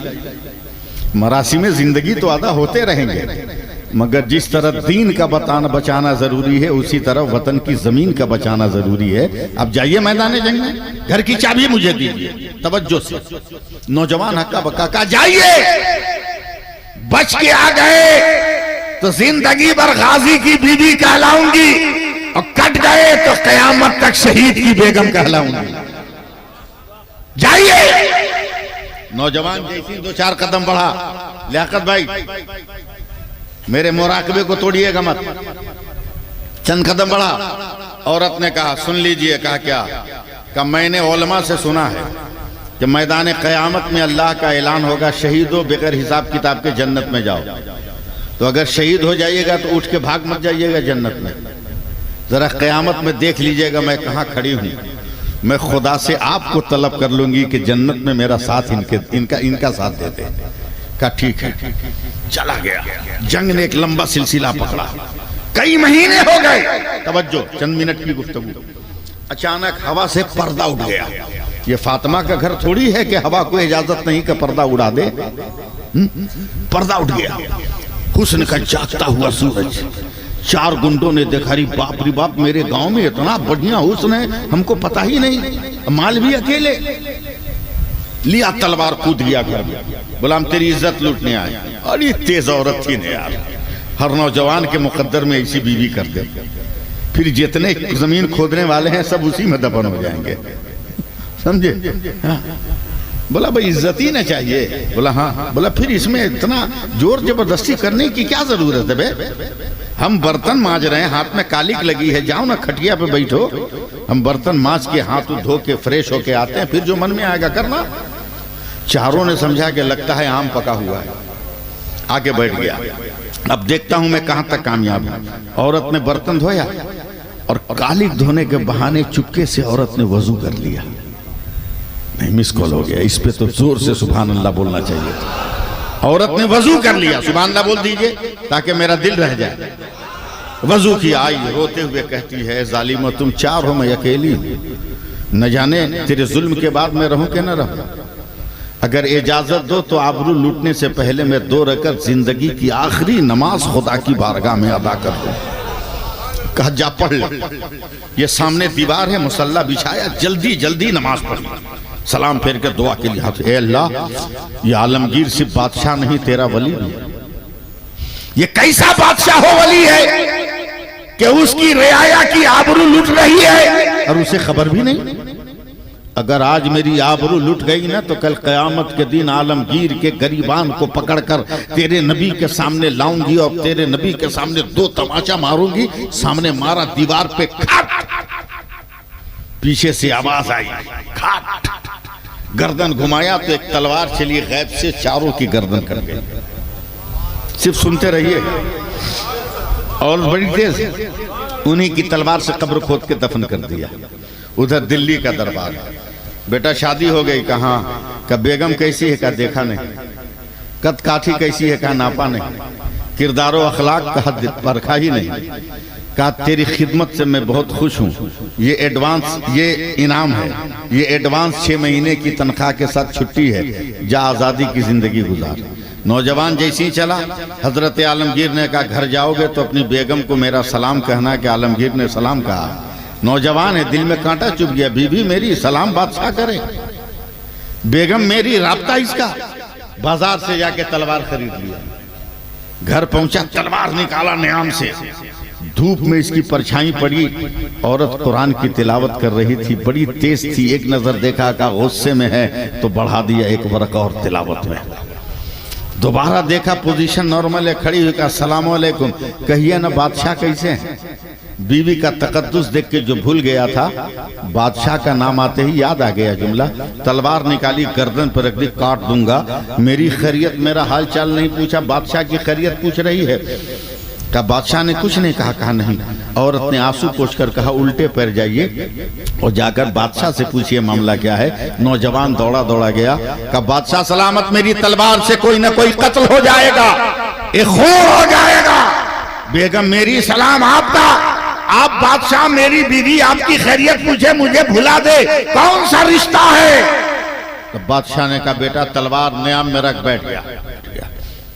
मरासी में जिंदगी तो आधा होते रहेंगे, मगर जिस तरह दीन का बचाना जरूरी है, उसी तरह वतन की जमीन का बचाना जरूरी है। अब जाइए मैदान जंग में, घर की चाबी मुझे दीजिए। तवज्जो से नौजवान हक्का बक्का कहा जाइए। बच के आ गए तो जिंदगी भर गाजी की बीवी कहलाऊंगी, और कट गए तो कयामत तक शहीद की बेगम कहलाऊंगी। जाइए। नौजवान जैसी 2-4 कदम बढ़ा। लियाकत भाई, मेरे मुराकबे को तोड़िएगा मत। चंद कदम बढ़ा। औरत ने कहा सुन लीजिए। कहा क्या? कहा मैंने उलमा से सुना है कि मैदान क़यामत में अल्लाह का ऐलान होगा, शहीदों बगैर हिसाब किताब के जन्नत में जाओ। तो अगर शहीद हो जाइएगा तो उठ के भाग मत जाइएगा जन्नत में। जरा क़यामत में देख लीजिएगा मैं कहाँ खड़ी हूँ। मैं खुदा से आपको तलब कर लूंगी कि जन्नत में मेरा साथ इनका साथ दे दे। कहा ठीक है। चला गया। जंग ने एक लंबा सिलसिला पकड़ा, कई महीने हो गए। तवज्जो, चंद मिनट की गुफ्तगू। अचानक हवा से पर्दा उठ गया। ये फातिमा का घर थोड़ी है कि हवा को इजाजत नहीं कि पर्दा उड़ा दे। पर्दा उठ गया। हुस्न का जागता हुआ सूरज। 4 गुंडों ने देखा, री बाप रे बाप, मेरे गांव में इतना बढ़िया हुस्न है, हमको पता ही नहीं। माल भी अकेले। लिया तलवार, कूद गया घर में। बोला हम तेरी इज्जत लूटने आए। अरे तेज औरत थी ने यार, हर नौजवान के मुकद्दर में ऐसी बीवी कर दे, फिर जितने जमीन खोदने वाले हैं सब उसी में दफन हो जाएंगे। समझे? हाँ। बोला भाई इज्जत ही ना चाहिए। बोला हाँ। बोला फिर इसमें इतना जोर जबरदस्ती करने की क्या जरूरत है बे? हम बर्तन मांज रहे हैं, हाथ में कालिक लगी है, जाओ ना खटिया पे बैठो। हम बर्तन मांज के हाथ धो के फ्रेश होके आते हैं, फिर जो मन में आएगा करना। चारों ने समझा कि लगता है आम पका हुआ है, आगे बैठ गया। अब देखता हूं मैं कहां तक कामयाब हूं। औरत ने बर्तन धोया और कालिक धोने के बहाने चुपके से औरत ने वजू कर लिया। नहीं, मिस कॉल हो गया। इस पे तो जोर से सुभान अल्लाह बोलना चाहिए। औरत ने वजू कर लिया। सुभान अल्लाह बोल दीजिए ताकि मेरा दिल रह जाए। वजू की आई, रोते हुए कहती है जालिमा तुम 4 हो, मैं अकेली हूं। न जाने तेरे जुल्म के बाद मैं रहूं कि न रहूं। अगर इजाजत दो तो आबरू लूटने से पहले मैं 2 रकअत जिंदगी की आखिरी नमाज खुदा की बारगाह में अदा कर दूं। कहा जा पढ़ ले। ये सामने दीवार है, मुसल्ला बिछाया, जल्दी जल्दी नमाज पढ़ी। सलाम फेर कर दुआ के लिए हाथ। ए अल्लाह, ये आलमगीर सिर्फ बादशाह नहीं, तेरा वली भी है। ये कैसा बादशाह हो वली है कि उसकी रियाया की आबरू लूट रही है और उसे खबर भी नहीं। अगर आज मेरी आबरू लुट गई ना तो कल कयामत के दिन आलमगीर के गरीबान को पकड़कर तेरे नबी के सामने लाऊंगी और तेरे नबी के सामने 2 तमाचा मारूंगी। सामने मारा, दीवार पे खाट, पीछे से आवाज आई खाट। गर्दन घुमाया तो एक तलवार चली गैब से, चारों की गर्दन कर गई। सिर्फ सुनते रहिए। और बड़ी तेज, उन्हीं की तलवार से कब्र खोद के दफन कर दिया। उधर दिल्ली का दरबार। बेटा शादी हो गई? कहाँ? का बेगम कैसी है? का देखा नहीं। कद काठी कैसी है? का नापा नहीं। किरदारो अखलाक का परखा ही नहीं। कहा तेरी खिदमत से मैं बहुत खुश हूँ। ये एडवांस, ये इनाम है, ये एडवांस 6 महीने की तनख्वाह के साथ छुट्टी है। जा आज़ादी की जिंदगी गुजार। नौजवान जैसे ही चला, हजरत आलमगीर ने कहा घर जाओगे तो अपनी बेगम को मेरा सलाम कहना कि आलमगीर ने सलाम कहा। नौजवान है, दिल में कांटा चुभ गया। बीवी मेरी सलाम बादशाह करे, बेगम मेरी राब्ता इसका। बाजार से जाके तलवार खरीद लिया। घर पहुंचा, तलवार निकाला नियाम से। धूप में इसकी परछाई पड़ी। औरत कुरान की तिलावत कर रही थी, बड़ी तेज थी। एक नजर देखा का गुस्से में है तो बढ़ा दिया 1 वरक़ा और तिलावत में। दोबारा देखा पोजीशन नॉर्मल है, खड़ी हुई। कहा अस्सलाम वालेकुम। कहिए ना बादशाह कैसे हैं? बीवी का तकद्दुस देख के जो भूल गया था, बादशाह का नाम आते ही याद आ गया जुमला। तलवार निकाली, गर्दन पर रख दी, काट दूंगा। मेरी खैरियत, मेरा हाल चाल नहीं पूछा, बादशाह की खैरियत पूछ रही है। कहा बादशाह ने कुछ नहीं कहा। कहा नहीं। औरत ने आंसू पोंछकर कहा उल्टे पैर जाइए और जाकर बादशाह से पूछिए मामला क्या है। नौजवान दौड़ा दौड़ा गया। कहा बादशाह सलामत, मेरी तलवार से कोई ना कोई कत्ल हो जाएगा, एक खून हो जाएगा। बेगम मेरी सलाम आपका। आप बादशाह, मेरी बीवी आपकी खैरियत पूछे, मुझे भुला दे, कौन सा रिश्ता है? तो बादशाह ने कहा, बेटा तलवार न्याम में रख बैठ गया।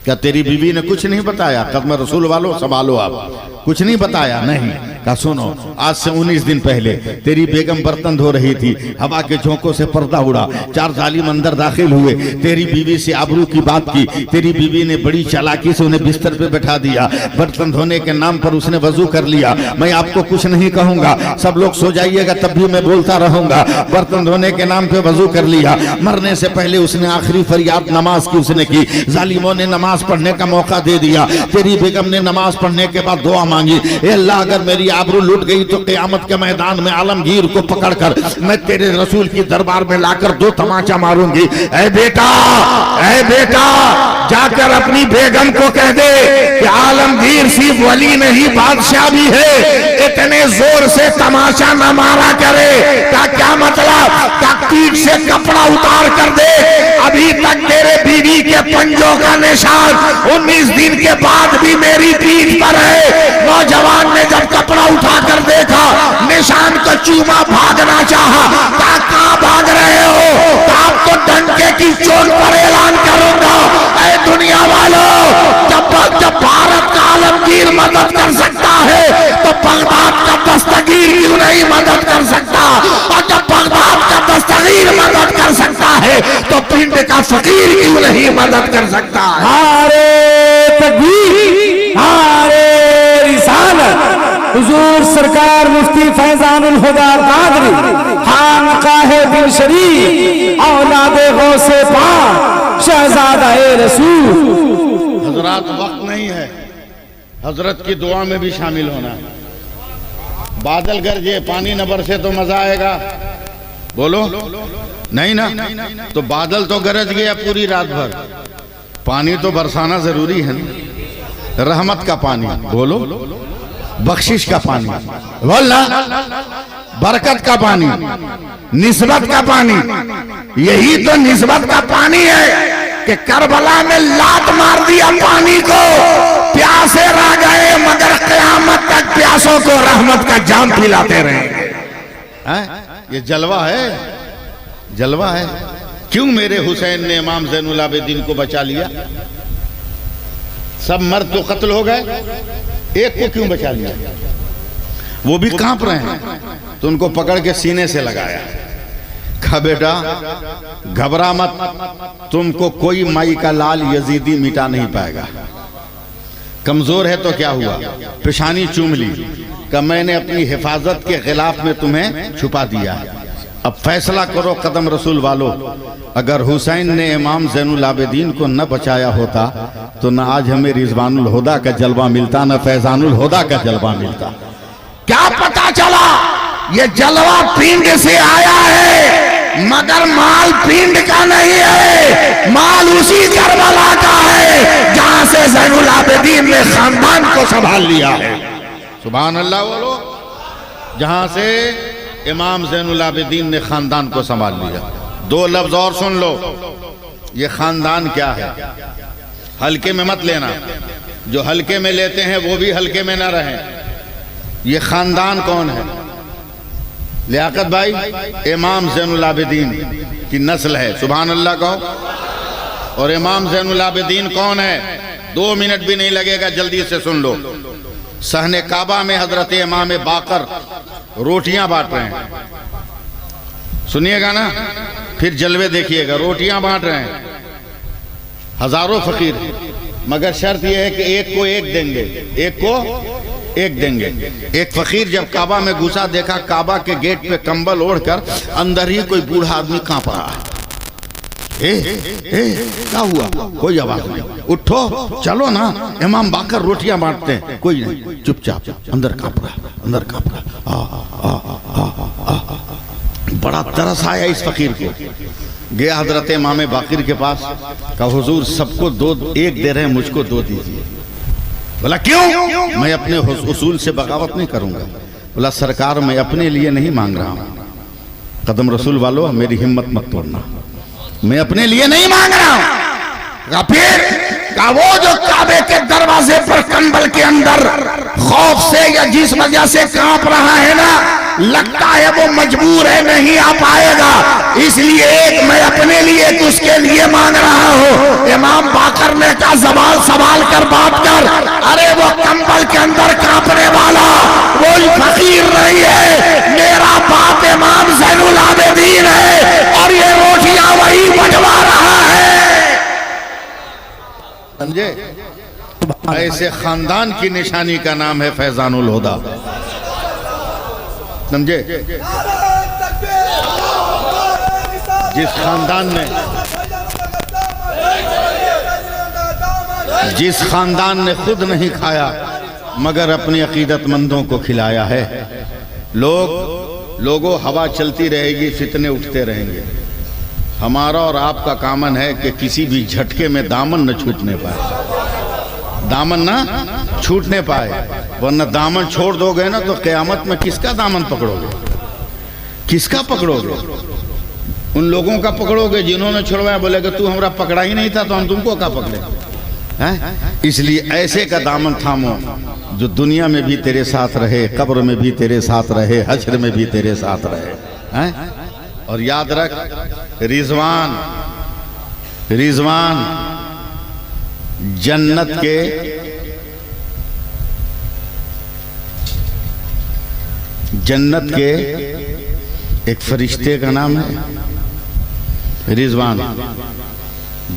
क्या तेरी बीवी ने कुछ नहीं बताया? कदम रसूल वालों संभालो, आप कुछ नहीं बताया? नहीं। कहा सुनो, आज से 19 दिन पहले तेरी बेगम बर्तन धो रही थी, हवा के झोंकों से पर्दा उड़ा, 4 जालिम अंदर दाखिल हुए, तेरी बीवी से आबरू की बात की, तेरी बीवी ने बड़ी चालाकी से उन्हें बिस्तर पे बैठा दिया, बर्तन धोने के नाम पर उसने वजू कर लिया। मैं आपको कुछ नहीं कहूंगा, सब लोग सो जाइएगा तब भी मैं बोलता रहूंगा। बर्तन धोने के नाम पे वजू कर लिया, मरने से पहले उसने आखिरी फरियाद नमाज की उसने की, जालिमों ने नमाज पढ़ने का मौका दे दिया। तेरी बेगम ने नमाज पढ़ने के बाद दुआ मांगी, ए अल्लाह अगर मेरी आबरू लूट गई तो क़यामत के मैदान में आलमगीर को पकड़कर मैं तेरे रसूल की दरबार में लाकर 2 तमाचा मारूंगी। ए बेटा जाकर अपनी बेगम को कह दे कि आलमगीर सिर्फ वली नहीं बादशाह भी है, इतने जोर से तमाचा न मारा करे। का क्या मतलब? का पीठ से कपड़ा उतार कर दे, अभी तक तेरे बीवी के पंजों का निशान 19 दिन के बाद भी मेरी पीठ पर है। नौजवान ने जब कपड़ा उठाकर देखा, निशान को चूमा, भागना चाहा। कहां भाग रहे हो? आप तो डंके की चोट पर ऐलान करूंगा। ऐ दुनिया वालों, जब भारत का आलमगीर मदद कर सकता है तो बगदाद का दस्तगीर क्यों नहीं मदद कर सकता? और जब बगदाद का दस्तगीर मदद कर सकता है तो पिंड का फकीर क्यों नहीं मदद कर सकता? नारे तकबीर, नारे रिसालत। हुजूर सरकार मुफ्ती फैजानुल हुदा कादरी खानकाहे बिन शरीफ औलादे गौसे पाक शहजादा-ए रसूल। हजरात, वक्त नहीं है हजरत की दुआ में भी शामिल होना। बादल गरजे, पानी न बरसे तो मजा आएगा? बोलो नहीं ना? तो बादल तो गरज गया पूरी रात भर, पानी तो बरसाना जरूरी है ना। रहमत का पानी, बोलो बख्शिश का पानी, बोलना बरकत का पानी, निस्बत का पानी। यही तो निस्बत का पानी है कि करबला में लात मार दिया पानी को, प्यासे रह गए मगर क़यामत तक प्यासों को रहमत का जाम पिलाते रहे। ये जलवा है, जलवा है। क्यों मेरे हुसैन ने इमाम ज़ैनुल आबिदीन को बचा लिया? सब मर्द तो कत्ल हो गए, एक को क्यों बचा लिया? वो भी कांप रहे हैं, तो उनको पकड़ के सीने से लगाया। कहा बेटा घबरा मत, तुमको कोई माई का लाल यजीदी मिटा नहीं पाएगा। कमजोर है तो क्या हुआ, पेशानी चूम ली, कि मैंने अपनी हिफाजत के खिलाफ में तुम्हें छुपा दिया है। अब फैसला करो कदम रसूल वालों, अगर हुसैन ने इमाम ज़ैनुल आबिदीन को न बचाया होता तो न आज हमें रिजवानुल हुदा का जलवा मिलता, न फैजानुल हुदा का जलवा मिलता। क्या पता चला? ये जलवा पिंड से आया है, मगर माल पिंड का नहीं है, माल उसी करबला का है जहां से ज़ैनुल आबिदीन ने खानदान को संभाल लिया है। सुभान अल्लाह बोलो। जहां से इमाम ज़ैनुल आबिदीन ने खानदान को संभाल लिया। 2 लफ्ज और सुन लो, ये खानदान क्या है, हल्के में मत लेना। जो हल्के में लेते हैं वो भी हल्के में ना रहें। ये खानदान कौन है? लियाकत भाई, इमाम ज़ैनुल आबिदीन की नस्ल है। सुभान अल्लाह कहो। और इमाम ज़ैनुल आबिदीन कौन है? 2 मिनट भी नहीं लगेगा, जल्दी से सुन लो। सहने काबा में हजरत इमाम बाकर रोटियां बांट रहे हैं, सुनिएगा ना, फिर जलवे देखिएगा। रोटियां बांट रहे हैं, हजारों फकीर हैं, मगर शर्त यह है कि एक को एक देंगे, एक को एक देंगे। एक फकीर जब काबा में घुसा, देखा काबा के गेट पे कंबल ओढ़कर अंदर ही कोई बूढ़ा आदमी कांप रहा है। क्या हुआ? कोई आवाज नहीं। उठो चलो ना, इमाम बाकर रोटियां बांटते हैं। कोई नहीं, चुपचाप अंदर कांप रहा, अंदर कांप रहा। बड़ा तरस आया इस फकीर को। गया हजरत इमाम बाकर के पास, कहा हुजूर सबको 2 एक दे रहे हैं, मुझको 2 दीजिए। बोला क्यों? मैं अपने उसूल से बगावत नहीं करूंगा। बोला सरकार मैं अपने लिए नहीं मांग रहा हूं, कदम रसूल वालों मेरी हिम्मत मत तोड़ना, मैं अपने लिए नहीं मांग रहा हूं। फिर का वो जो काबे के दरवाजे पर कंबल के अंदर खौफ से या जिस वजह से कांप रहा है ना, लगता है वो मजबूर है, नहीं आ पाएगा, इसलिए एक मैं अपने लिए तो उसके लिए मांग रहा हूं। इमाम बाकर ने कहा सवाल कर बात कर। अरे वो कंबल के अंदर कांपने वाला कोई फकीर नहीं है, मेरा बाप इमाम ज़ैनुल आबिदीन है और ये रोटियां वही बंटवा रहा है। समझे? ऐसे खानदान की निशानी का नाम है फैजानुल हुदा। समझे? जिस खानदान ने खुद नहीं खाया मगर अपनी अकीदतमंदों को खिलाया है। लोगों हवा चलती रहेगी, फितने उठते रहेंगे। हमारा और आपका कामन है कि किसी भी झटके में दामन न छूटने पाए, दामन ना छूटने पाए, वरना दामन छोड़ दोगे ना तो क़यामत में किसका दामन पकड़ोगे? किसका पकड़ोगे? उन लोगों का पकड़ोगे जिन्होंने छुड़वाया। बोलेगा तू हमारा पकड़ा ही नहीं था तो हम तुमको क्या पकड़े हैं? इसलिए ऐसे का दामन थामो जो दुनिया में भी तेरे साथ रहे, कब्र में भी तेरे साथ रहे, हश्र में भी तेरे साथ रहे हैं? और याद रख, रिजवान जन्नत के एक फरिश्ते का नाम है रिजवान।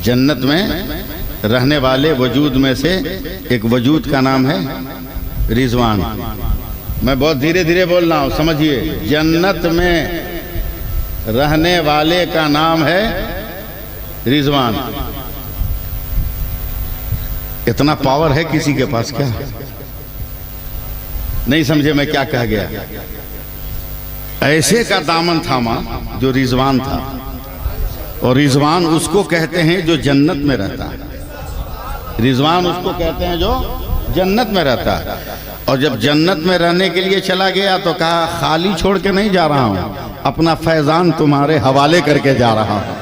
जन्नत में रहने वाले वजूद में से एक वजूद का नाम है रिजवान। मैं बहुत धीरे धीरे बोल रहा हूं, समझिए। जन्नत में रहने वाले का नाम है रिजवान। इतना पावर है किसी के पास क्या? नहीं समझे मैं क्या कह गया? ऐसे का दामन थामा जो रिजवान था, और रिजवान उसको कहते हैं जो जन्नत में रहता है। रिजवान उसको कहते हैं जो जन्नत में रहता है। और जब जन्नत में रहने के लिए चला गया तो कहा खाली छोड़ के नहीं जा रहा हूं, अपना फैजान तुम्हारे हवाले करके जा रहा हूं,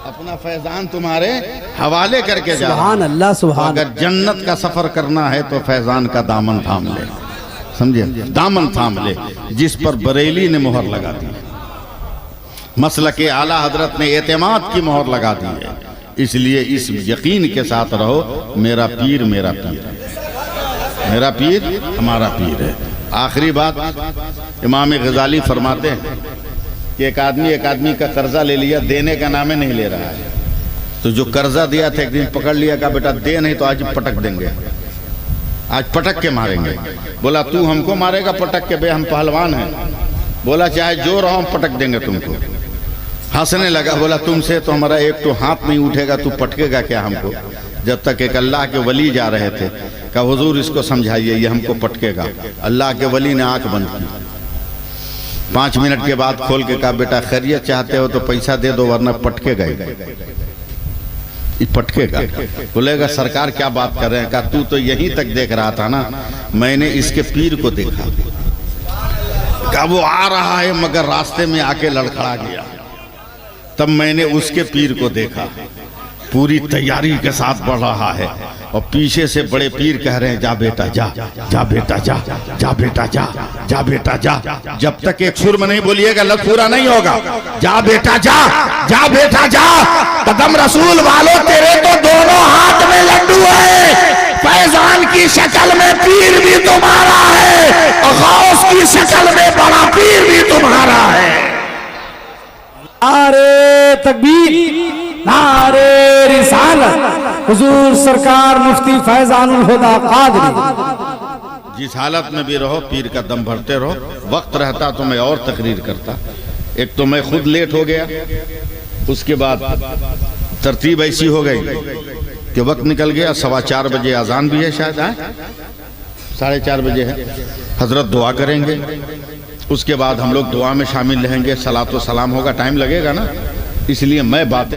अपना फैजान तुम्हारे हवाले करके जा रहा हूं। सुभान अल्लाह, सुभान। अगर जन्नत का सफर करना है तो फैजान का दामन थाम ले, समझे? दामन थाम ले, जिस पर बरेली ने मोहर लगा दी, मसलके आला हजरत ने एतमाद की मोहर लगा दी है। इसलिए इस यकीन के साथ रहो, मेरा पीर मेरा पीर है, मेरा पीर हमारा पीर है। आखिरी बात, इमाम गजाली फरमाते हैं कि एक आदमी का कर्जा ले लिया, देने का नाम ही नहीं ले रहा है। तो जो कर्जा दिया था एक दिन पकड़ लिया, कहा बेटा दे नहीं तो आज पटक देंगे, आज पटक के मारेंगे। बोला तू हमको मारेगा पटक के? बे हम पहलवान हैं। बोला चाहे जो रहो हम पटक देंगे तुमको। हंसने लगा, बोला तुमसे तो हमारा एक तो हाथ नहीं उठेगा, तू पटकेगा क्या हमको? जब तक एक अल्लाह के वली जा रहे थे, कहा हुजूर इसको समझाइए, ये हमको पटकेगा। अल्लाह के वली ने आंख बंद की। 5 मिनट के बाद खोल के कहा बेटा खैरियत चाहते हो तो पैसा दे दो वरना पटकेगा ही पटकेगा। बोलेगा सरकार क्या बात कर रहे हैं? कहा तू तो यहीं तक देख रहा था ना, मैंने इसके पीर को देखा। कहा वो आ रहा है मगर रास्ते में आके लड़खड़ा गया, तब मैंने उसके पीर को देखा, पूरी तैयारी के साथ बढ़ रहा है और पीछे से बड़े पीर कह रहे हैं जा बेटा जा, जा बेटा जा, जा बेटा जा, जा बेटा जा। जब तक एक सुर में नहीं बोलिएगा लफ्ज़ पूरा नहीं होगा। जा बेटा जा, जा बेटा जा। कदम रसूल वालों तेरे तो दोनों हाथ में लड्डू है, फैजान की शक्ल में पीर भी तुम्हारा है और गौस की शक्ल में बड़ा पीर भी तुम्हारा है। नारे तकबीर, नारे रिसालत, हुजूर सरकार मुफ्ती फैजानुल हुदा कादरी। जिस हालत में भी रहो पीर का दम भरते रहो। वक्त रहता तो मैं और तकरीर करता। एक तो मैं खुद लेट हो गया, उसके बाद तरतीब ऐसी हो गई कि वक्त निकल गया। 4:15 बजे अजान भी है, शायद 4:30 बजे है। हजरत दुआ करेंगे, उसके बाद हम लोग दुआ में शामिल रहेंगे, सलातो सलाम होगा, टाइम लगेगा ना, इसलिए मैं बातें